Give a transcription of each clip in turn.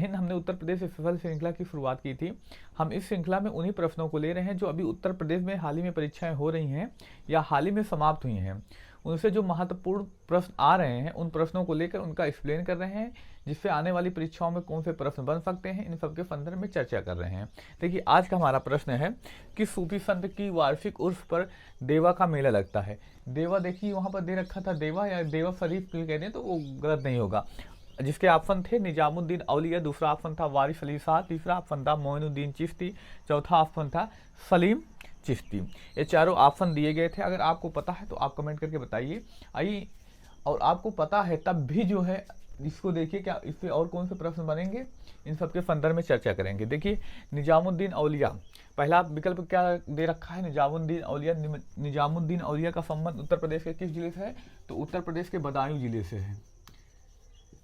हिंद हमने उत्तर प्रदेश से सफल श्रृंखला की शुरुआत की थी। हम इस श्रृंखला में उन्हीं प्रश्नों को ले रहे हैं जो अभी उत्तर प्रदेश में हाल ही में परीक्षाएं हो रही हैं या हाल ही में समाप्त हुई हैं। उनसे जो महत्वपूर्ण प्रश्न आ रहे हैं उन प्रश्नों को लेकर उनका एक्सप्लेन कर रहे हैं, जिससे आने वाली परीक्षाओं में कौन से प्रश्न बन सकते हैं, इन सब के संदर्भ में चर्चा कर रहे हैं। देखिए, आज का हमारा प्रश्न है कि सूफी संत की वार्षिक उर्स पर देवा का मेला लगता है। देवा, देखिए वहाँ पर दे रखा था देवा या देवा शरीफ कहते हैं तो वो गलत नहीं होगा। जिसके ऑप्शन थे निजामुद्दीन औलिया, दूसरा ऑप्शन था वारिस अली शाह, तीसरा ऑप्शन था मोइनुद्दीन चिश्ती, चौथा ऑप्शन था सलीम चिश्ती। ये चारों ऑप्शन दिए गए थे। अगर आपको पता है तो आप कमेंट करके बताइए। आइए, और आपको पता है तब भी जो है इसको देखिए, क्या इससे और कौन से प्रश्न बनेंगे, इन सबके संदर्भ में चर्चा करेंगे। देखिए, निजामुद्दीन औलिया, पहला विकल्प क्या दे रखा है, निजामुद्दीन औलिया। निजामुद्दीन औलिया का संबंध उत्तर प्रदेश के किस जिले से है, तो उत्तर प्रदेश के बदायूं जिले से है।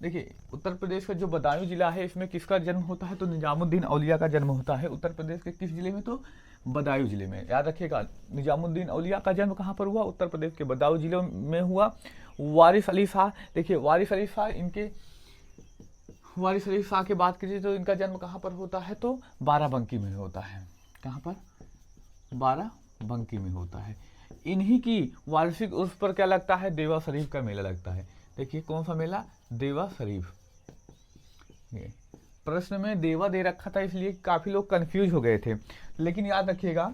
देखिए, उत्तर प्रदेश का जो बदायूं जिला है इसमें किसका जन्म होता है, तो निजामुद्दीन औलिया का जन्म होता है उत्तर प्रदेश के किस जिले में, तो बदायूं जिले में। याद रखिएगा, निजामुद्दीन औलिया का जन्म कहाँ पर हुआ, उत्तर प्रदेश के बदायूं जिले में हुआ। वारिस अली शाह, देखिए वारिस अली शाह की बात कीजिए तो इनका जन्म कहाँ पर होता है, तो बाराबंकी में होता है। कहाँ पर, बाराबंकी में होता है। इन्हीं की वार्षिक उर्स पर क्या लगता है, देवा शरीफ का मेला लगता है। देखिए कौन सा मेला, देवा शरीफ। प्रश्न में देवा दे रखा था इसलिए काफी लोग कंफ्यूज हो गए थे, लेकिन याद रखिएगा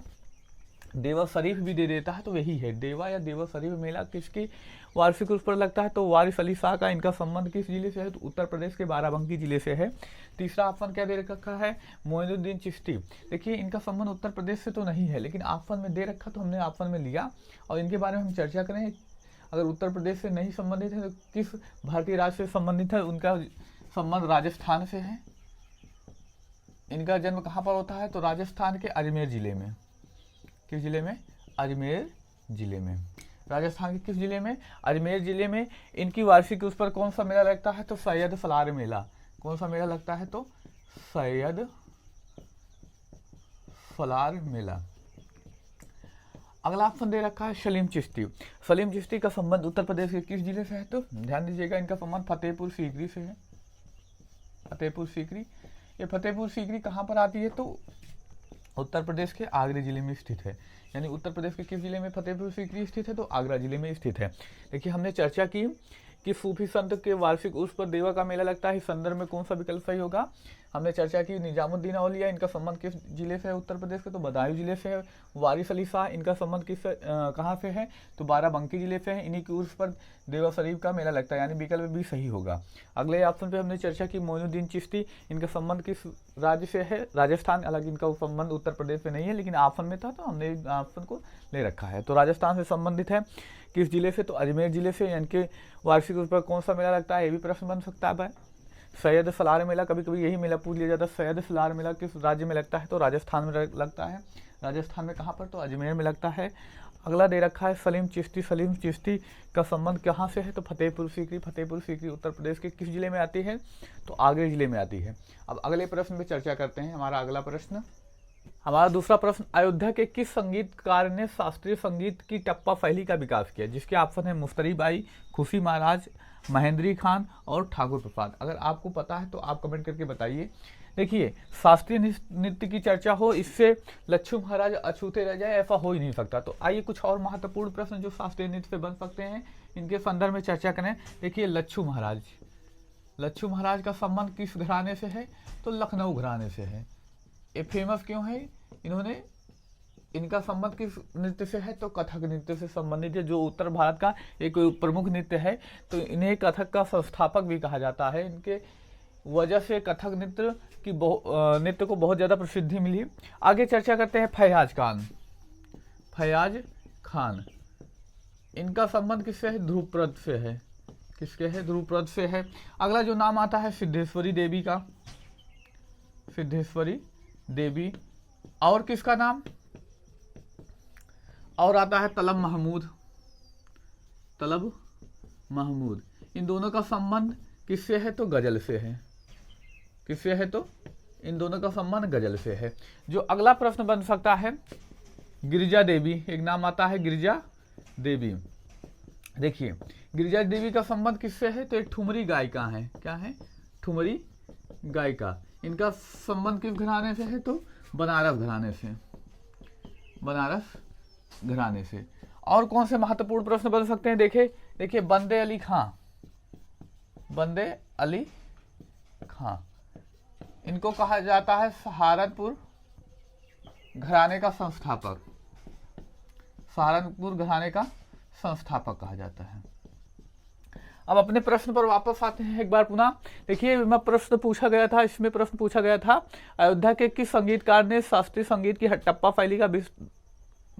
देवा शरीफ भी दे देता है तो यही है। देवा या देवा शरीफ मेला किसकी वार्षिक उर्स पर लगता है, तो वारिस अली शाह का। इनका संबंध किस जिले से है, तो उत्तर प्रदेश के बाराबंकी जिले से है। तीसरा ऑप्शन क्या दे रखा है, मोइनुद्दीन चिश्ती। देखिए, इनका संबंध उत्तर प्रदेश से तो नहीं है, लेकिन ऑप्शन में दे रखा तो हमने ऑप्शन में लिया और इनके बारे में हम चर्चा करें। अगर उत्तर प्रदेश से नहीं संबंधित है तो किस भारतीय राज्य से संबंधित है, उनका संबंध राजस्थान से है। इनका जन्म कहाँ पर होता है, तो राजस्थान के अजमेर जिले में। किस जिले में, अजमेर जिले में। राजस्थान के किस जिले में, अजमेर जिले में। इनकी वार्षिक उस पर कौन सा मेला लगता है, तो सैयद सलार मेला। कौन सा मेला लगता है, तो सैयद सलार मेला। अगला ऑप्शन दे रखा है सलीम चिश्ती। सलीम चिश्ती का संबंध उत्तर प्रदेश के किस जिले से है, तो ध्यान दीजिएगा इनका संबंध फतेहपुर सीकरी से है। फतेहपुर सीकरी, ये फतेहपुर सीकरी कहाँ पर आती है, तो उत्तर प्रदेश के आगरा जिले में स्थित है। यानी उत्तर प्रदेश के किस जिले में फतेहपुर सीकरी स्थित है, तो आगरा जिले में स्थित है। देखिए, हमने चर्चा की कि सूफी संत के वार्षिक उर्स पर देवा का मेला लगता है। इस संदर्भ में कौन सा विकल्प सही होगा, हमने चर्चा की निजामुद्दीन औलिया, इनका संबंध किस जिले से है, उत्तर प्रदेश के, तो बदायूं जिले से है। वारिस अली शाह, इनका संबंध किस कहाँ से है, तो बाराबंकी जिले से है। इन्हीं की उर्स पर देवा शरीफ का मेला लगता है, यानी विकल्प भी सही होगा। अगले ऑप्शन पे हमने चर्चा की मोइनुद्दीन चिश्ती, इनका संबंध किस राज्य से है, राजस्थान। हालांकि इनका संबंध उत्तर प्रदेश से नहीं है, लेकिन ऑप्शन में था तो हमने ऑप्शन को ले रखा है। तो राजस्थान से संबंधित है, किस जिले से, तो अजमेर जिले से। इनके वार्षिक उर्स पर कौन सा मेला लगता है, ये भी प्रश्न बन सकता है। सैयद सलार मेला, कभी कभी यही मेला पूछ लिया जाता है। सैयद सलार मेला किस राज्य में लगता है, तो राजस्थान में लगता है। राजस्थान में कहाँ पर, तो अजमेर में लगता है। अगला दे रखा है सलीम चिश्ती। सलीम चिश्ती का संबंध कहाँ से है, तो फतेहपुर सीकरी। फतेहपुर सीकरी उत्तर प्रदेश के किस जिले में आती है, तो आगरा जिले में आती है। अब अगले प्रश्न पे चर्चा करते हैं। हमारा अगला प्रश्न, हमारा दूसरा प्रश्न, अयोध्या के किस संगीतकार ने शास्त्रीय संगीत की टप्पा शैली का विकास किया, जिसके ऑप्शन है मुफ्तरी बाई, खुशी महाराज, महेंद्री खान और ठाकुर प्रसाद। अगर आपको पता है तो आप कमेंट करके बताइए। देखिए, शास्त्रीय नृत्य की चर्चा हो, इससे लच्छू महाराज अछूते रह जाए, ऐसा हो ही नहीं सकता। तो आइए कुछ और महत्वपूर्ण प्रश्न जो शास्त्रीय नृत्य से बन सकते हैं, इनके संदर्भ में चर्चा करें। देखिए, लच्छू महाराज का संबंध किस घराने से है, तो लखनऊ घराने से है। ये फेमस क्यों है, इनका संबंध किस नृत्य से है, तो कथक नृत्य से संबंधित है, जो उत्तर भारत का एक प्रमुख नृत्य है। तो इन्हें कथक का संस्थापक भी कहा जाता है। इनके वजह से कथक नृत्य को बहुत ज़्यादा प्रसिद्धि मिली। आगे चर्चा करते हैं फैयाज खान। इनका संबंध किससे है, ध्रुपद से है। किसके है, ध्रुपद से है। अगला जो नाम आता है सिद्धेश्वरी देवी। और किसका नाम, और आता है तलब महमूद। इन दोनों का संबंध किससे है, तो गजल से है। किससे है, तो इन दोनों का संबंध गजल से है। जो अगला प्रश्न बन सकता है, गिरिजा देवी, एक नाम आता है गिरिजा देवी। देखिए, गिरिजा देवी का संबंध किससे है, तो एक ठुमरी गायिका है। क्या है, ठुमरी गायिका, इनका संबंध किस घराने से है? तो बनारस घराने से, बनारस घराने से। और कौन से महत्वपूर्ण प्रश्न बन सकते हैं? देखिए बंदे अली खां, बंदे अली खां, इनको कहा जाता है सहारनपुर घराने का संस्थापक, सहारनपुर घराने का संस्थापक कहा जाता है। अब अपने प्रश्न पर वापस आते हैं एक बार पुनः। देखिए मैं प्रश्न पूछा गया था, इसमें प्रश्न पूछा गया था अयोध्या के किस संगीतकार ने शास्त्रीय संगीत की टप्पा शैली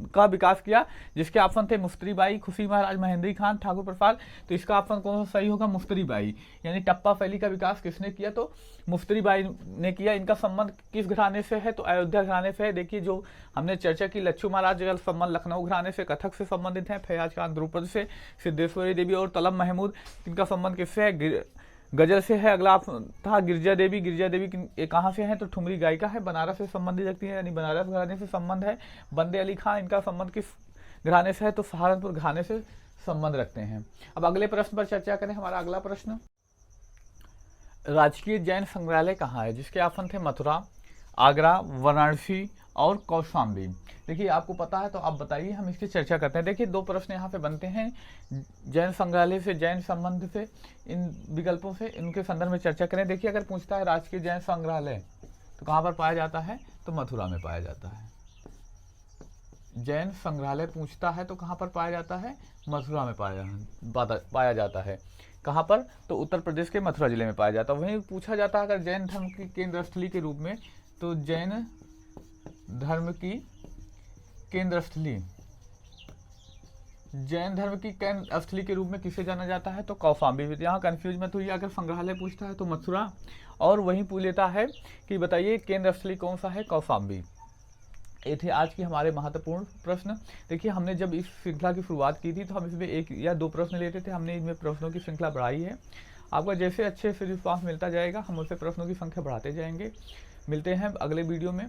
का विकास किया? जिसके ऑप्शन थे मुस्तरी बाई, खुशी महाराज, महेंद्री खान, ठाकुर प्रसाद। तो इसका ऑप्शन कौन सा सही होगा? मुस्तरी बाई, यानी टप्पा शैली का विकास किसने किया? तो मुस्तरी बाई ने किया। इनका संबंध किस घराने से है? तो अयोध्या घराने से है। देखिए जो हमने चर्चा की, लच्छू महाराज का संबंध लखनऊ घराने से, कथक से संबंधित है, फैयाज खान द्रुपद से, सिद्धेश्वरी देवी और तलब महमूद, इनका संबंध किससे है? गजल से है। अगला था गिरजा देवी, गिरजा देवी कहाँ से है? तो ठुमरी गायिका है, बनारस से संबंधित रखती है, यानी बनारस घराने से संबंध है। बंदे अली खां, इनका संबंध किस घराने से है? तो सहारनपुर घराने से संबंध रखते हैं। अब अगले प्रश्न पर चर्चा करें। हमारा अगला प्रश्न, राजकीय जैन संग्रहालय कहाँ है? जिसके ऑप्शन थे मथुरा, आगरा, वाराणसी और कौशाम्बी। देखिए आपको पता है तो आप बताइए, हम इसकी चर्चा करते हैं। देखिए दो प्रश्न यहाँ पे बनते हैं, जैन संग्रहालय से, जैन संबंध से, इन विकल्पों से, इनके संदर्भ में चर्चा करें। देखिए अगर पूछता है राजकीय जैन संग्रहालय तो कहाँ पर पाया जाता है? तो मथुरा में पाया जाता है। जैन संग्रहालय पूछता है तो कहाँ पर पाया जाता है? मथुरा में पाया जाता है। कहाँ पर? तो उत्तर प्रदेश के मथुरा जिले में पाया जाता है। वहीं पूछा जाता है अगर जैन धर्म की केंद्र स्थली के रूप में, तो जैन धर्म की केंद्र स्थली, जैन धर्म की केंद्र स्थली के रूप में किसे जाना जाता है? तो कौशाम्बी। यहाँ कंफ्यूज मत हुई, अगर संग्रहालय पूछता है तो मथुरा, और वहीं पूछ लेता है कि बताइए केंद्र स्थली कौन सा है? कौशाम्बी। ये थे आज की हमारे महत्वपूर्ण प्रश्न। देखिए हमने जब इस श्रृंखला की शुरुआत की थी तो हम इसमें 1 या 2 प्रश्न लेते थे, हमने इसमें प्रश्नों की श्रृंखला बढ़ाई है। आपका जैसे अच्छे से रिस्पांस मिलता जाएगा हम उससे प्रश्नों की संख्या बढ़ाते जाएंगे। मिलते हैं अगले वीडियो में।